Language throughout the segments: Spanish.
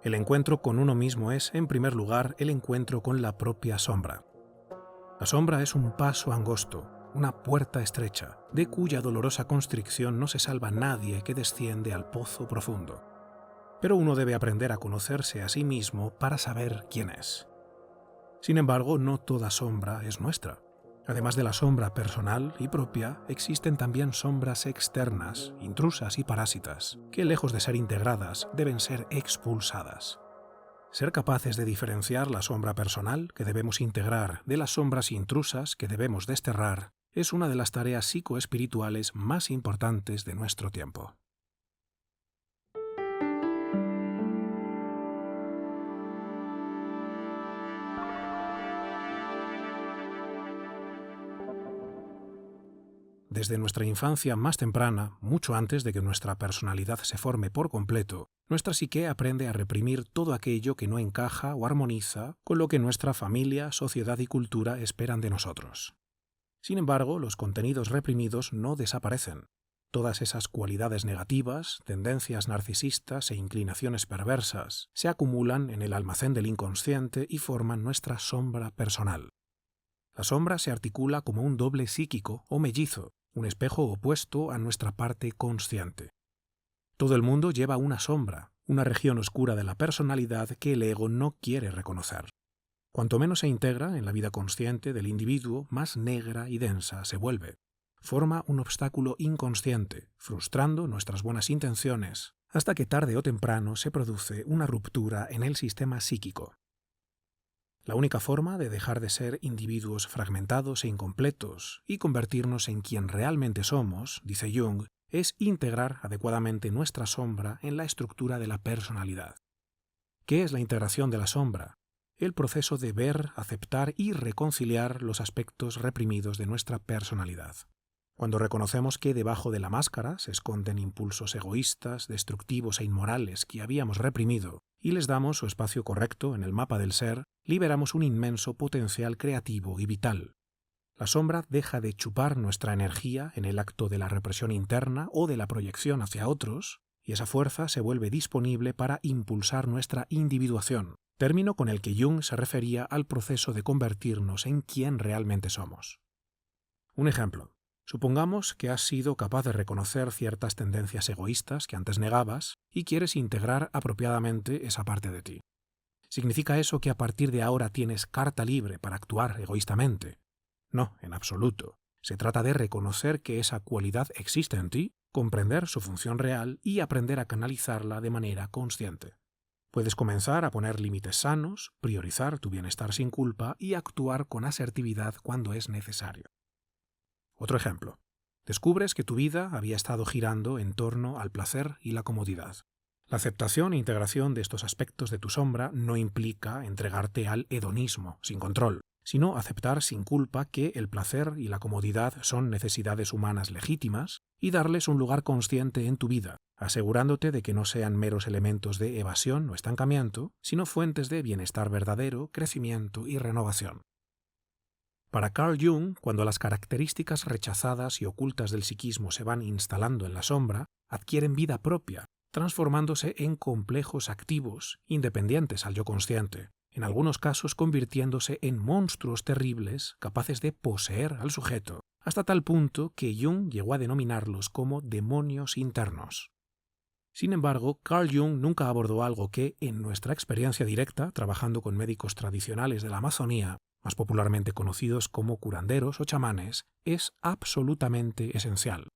El encuentro con uno mismo es, en primer lugar, el encuentro con la propia sombra. La sombra es un paso angosto, una puerta estrecha, de cuya dolorosa constricción no se salva nadie que desciende al pozo profundo. Pero uno debe aprender a conocerse a sí mismo para saber quién es. Sin embargo, no toda sombra es nuestra. Además de la sombra personal y propia, existen también sombras externas, intrusas y parásitas, que lejos de ser integradas, deben ser expulsadas. Ser capaces de diferenciar la sombra personal que debemos integrar de las sombras intrusas que debemos desterrar es una de las tareas psicoespirituales más importantes de nuestro tiempo. Desde nuestra infancia más temprana, mucho antes de que nuestra personalidad se forme por completo, nuestra psique aprende a reprimir todo aquello que no encaja o armoniza con lo que nuestra familia, sociedad y cultura esperan de nosotros. Sin embargo, los contenidos reprimidos no desaparecen. Todas esas cualidades negativas, tendencias narcisistas e inclinaciones perversas se acumulan en el almacén del inconsciente y forman nuestra sombra personal. La sombra se articula como un doble psíquico o mellizo, un espejo opuesto a nuestra parte consciente. Todo el mundo lleva una sombra, una región oscura de la personalidad que el ego no quiere reconocer. Cuanto menos se integra en la vida consciente del individuo, más negra y densa se vuelve. Forma un obstáculo inconsciente, frustrando nuestras buenas intenciones, hasta que tarde o temprano se produce una ruptura en el sistema psíquico. La única forma de dejar de ser individuos fragmentados e incompletos y convertirnos en quien realmente somos, dice Jung, es integrar adecuadamente nuestra sombra en la estructura de la personalidad. ¿Qué es la integración de la sombra? El proceso de ver, aceptar y reconciliar los aspectos reprimidos de nuestra personalidad. Cuando reconocemos que debajo de la máscara se esconden impulsos egoístas, destructivos e inmorales que habíamos reprimido y les damos su espacio correcto en el mapa del ser, liberamos un inmenso potencial creativo y vital. La sombra deja de chupar nuestra energía en el acto de la represión interna o de la proyección hacia otros, y esa fuerza se vuelve disponible para impulsar nuestra individuación, término con el que Jung se refería al proceso de convertirnos en quien realmente somos. Un ejemplo. Supongamos que has sido capaz de reconocer ciertas tendencias egoístas que antes negabas y quieres integrar apropiadamente esa parte de ti. ¿Significa eso que a partir de ahora tienes carta libre para actuar egoístamente? No, en absoluto. Se trata de reconocer que esa cualidad existe en ti, comprender su función real y aprender a canalizarla de manera consciente. Puedes comenzar a poner límites sanos, priorizar tu bienestar sin culpa y actuar con asertividad cuando es necesario. Otro ejemplo. Descubres que tu vida había estado girando en torno al placer y la comodidad. La aceptación e integración de estos aspectos de tu sombra no implica entregarte al hedonismo sin control, sino aceptar sin culpa que el placer y la comodidad son necesidades humanas legítimas y darles un lugar consciente en tu vida, asegurándote de que no sean meros elementos de evasión o estancamiento, sino fuentes de bienestar verdadero, crecimiento y renovación. Para Carl Jung, cuando las características rechazadas y ocultas del psiquismo se van instalando en la sombra, adquieren vida propia, transformándose en complejos activos, independientes al yo consciente, en algunos casos convirtiéndose en monstruos terribles capaces de poseer al sujeto, hasta tal punto que Jung llegó a denominarlos como demonios internos. Sin embargo, Carl Jung nunca abordó algo que, en nuestra experiencia directa, trabajando con médicos tradicionales de la Amazonía, más popularmente conocidos como curanderos o chamanes, es absolutamente esencial.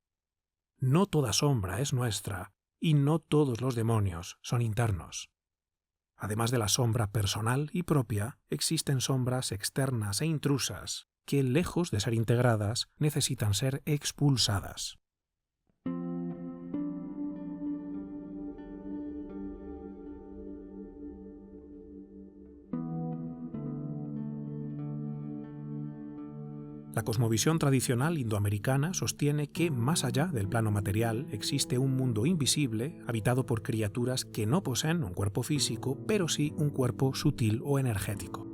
No toda sombra es nuestra y no todos los demonios son internos. Además de la sombra personal y propia, existen sombras externas e intrusas que, lejos de ser integradas, necesitan ser expulsadas. La cosmovisión tradicional indoamericana sostiene que, más allá del plano material, existe un mundo invisible habitado por criaturas que no poseen un cuerpo físico, pero sí un cuerpo sutil o energético.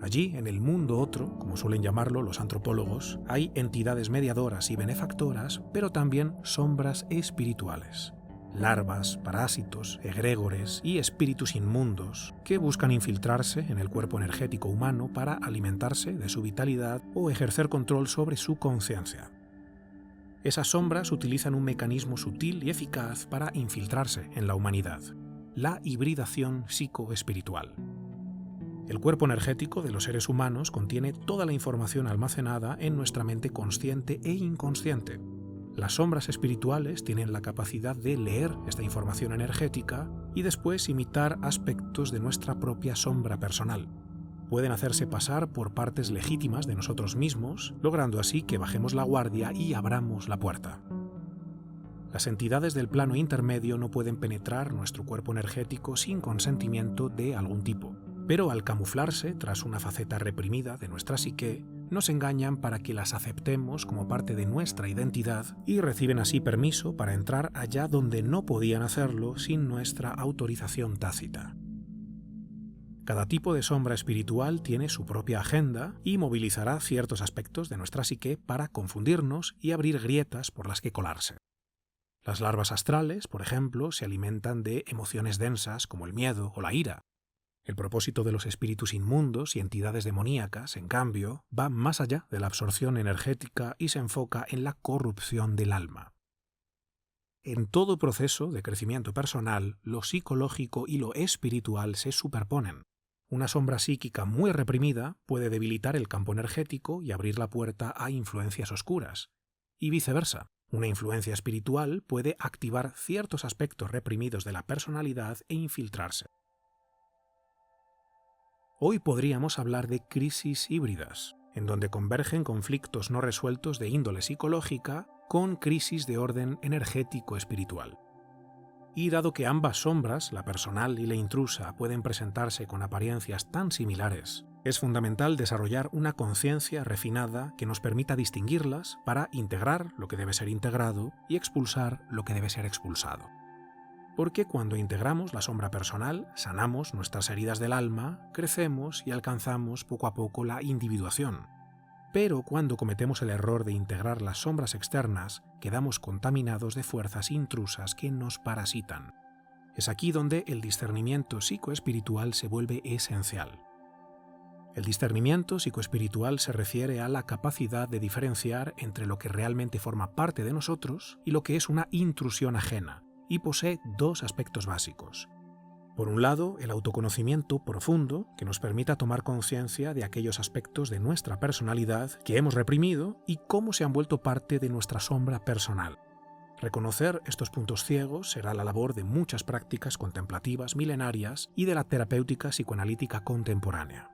Allí, en el mundo otro, como suelen llamarlo los antropólogos, hay entidades mediadoras y benefactoras, pero también sombras espirituales. larvas, parásitos, egregores y espíritus inmundos que buscan infiltrarse en el cuerpo energético humano para alimentarse de su vitalidad o ejercer control sobre su conciencia. Esas sombras utilizan un mecanismo sutil y eficaz para infiltrarse en la humanidad: la hibridación psicoespiritual. El cuerpo energético de los seres humanos contiene toda la información almacenada en nuestra mente consciente e inconsciente. Las sombras espirituales tienen la capacidad de leer esta información energética y después imitar aspectos de nuestra propia sombra personal. Pueden hacerse pasar por partes legítimas de nosotros mismos, logrando así que bajemos la guardia y abramos la puerta. Las entidades del plano intermedio no pueden penetrar nuestro cuerpo energético sin consentimiento de algún tipo, pero al camuflarse tras una faceta reprimida de nuestra psique, nos engañan para que las aceptemos como parte de nuestra identidad y reciben así permiso para entrar allá donde no podían hacerlo sin nuestra autorización tácita. Cada tipo de sombra espiritual tiene su propia agenda y movilizará ciertos aspectos de nuestra psique para confundirnos y abrir grietas por las que colarse. Las larvas astrales, por ejemplo, se alimentan de emociones densas como el miedo o la ira. El propósito de los espíritus inmundos y entidades demoníacas, en cambio, va más allá de la absorción energética y se enfoca en la corrupción del alma. En todo proceso de crecimiento personal, lo psicológico y lo espiritual se superponen. Una sombra psíquica muy reprimida puede debilitar el campo energético y abrir la puerta a influencias oscuras. Y viceversa, una influencia espiritual puede activar ciertos aspectos reprimidos de la personalidad e infiltrarse. Hoy podríamos hablar de crisis híbridas, en donde convergen conflictos no resueltos de índole psicológica con crisis de orden energético-espiritual. Y dado que ambas sombras, la personal y la intrusa, pueden presentarse con apariencias tan similares, es fundamental desarrollar una conciencia refinada que nos permita distinguirlas para integrar lo que debe ser integrado y expulsar lo que debe ser expulsado. Porque cuando integramos la sombra personal, sanamos nuestras heridas del alma, crecemos y alcanzamos poco a poco la individuación. Pero cuando cometemos el error de integrar las sombras externas, quedamos contaminados de fuerzas intrusas que nos parasitan. Es aquí donde el discernimiento psicoespiritual se vuelve esencial. El discernimiento psicoespiritual se refiere a la capacidad de diferenciar entre lo que realmente forma parte de nosotros y lo que es una intrusión ajena, y posee dos aspectos básicos. Por un lado, el autoconocimiento profundo que nos permita tomar conciencia de aquellos aspectos de nuestra personalidad que hemos reprimido y cómo se han vuelto parte de nuestra sombra personal. Reconocer estos puntos ciegos será la labor de muchas prácticas contemplativas milenarias y de la terapéutica psicoanalítica contemporánea.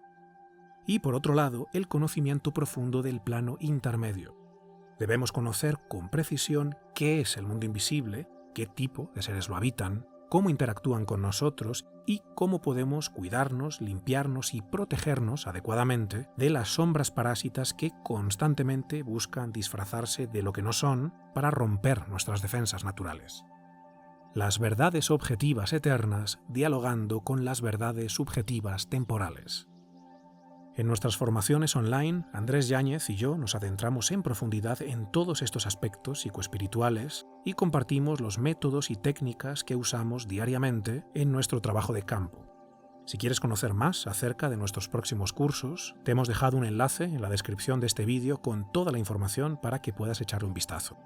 Y por otro lado, el conocimiento profundo del plano intermedio. Debemos conocer con precisión qué es el mundo invisible, qué tipo de seres lo habitan, cómo interactúan con nosotros y cómo podemos cuidarnos, limpiarnos y protegernos adecuadamente de las sombras parásitas que constantemente buscan disfrazarse de lo que no son para romper nuestras defensas naturales. Las verdades objetivas eternas dialogando con las verdades subjetivas temporales. En nuestras formaciones online, Andrés Yáñez y yo nos adentramos en profundidad en todos estos aspectos psicoespirituales y compartimos los métodos y técnicas que usamos diariamente en nuestro trabajo de campo. Si quieres conocer más acerca de nuestros próximos cursos, te hemos dejado un enlace en la descripción de este vídeo con toda la información para que puedas echarle un vistazo.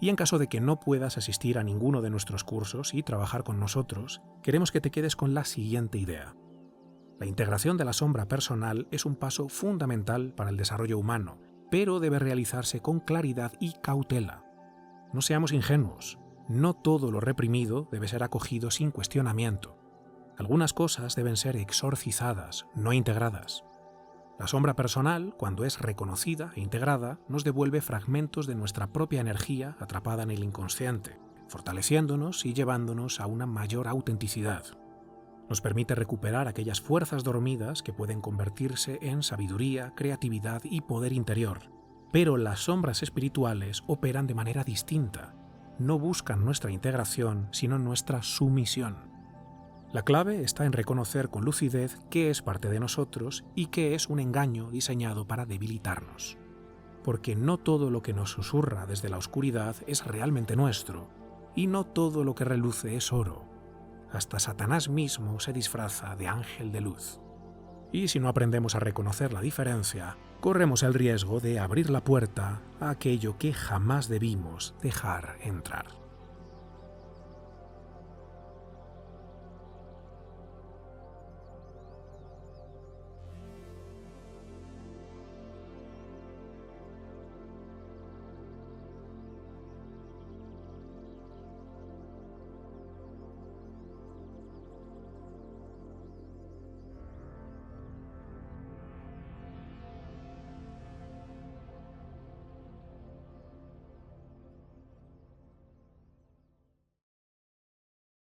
Y en caso de que no puedas asistir a ninguno de nuestros cursos y trabajar con nosotros, queremos que te quedes con la siguiente idea. La integración de la sombra personal es un paso fundamental para el desarrollo humano, pero debe realizarse con claridad y cautela. No seamos ingenuos, no todo lo reprimido debe ser acogido sin cuestionamiento. Algunas cosas deben ser exorcizadas, no integradas. La sombra personal, cuando es reconocida e integrada, nos devuelve fragmentos de nuestra propia energía atrapada en el inconsciente, fortaleciéndonos y llevándonos a una mayor autenticidad. Nos permite recuperar aquellas fuerzas dormidas que pueden convertirse en sabiduría, creatividad y poder interior. Pero las sombras espirituales operan de manera distinta. No buscan nuestra integración, sino nuestra sumisión. La clave está en reconocer con lucidez qué es parte de nosotros y qué es un engaño diseñado para debilitarnos. Porque no todo lo que nos susurra desde la oscuridad es realmente nuestro, y no todo lo que reluce es oro. Hasta Satanás mismo se disfraza de ángel de luz. Y si no aprendemos a reconocer la diferencia, corremos el riesgo de abrir la puerta a aquello que jamás debimos dejar entrar.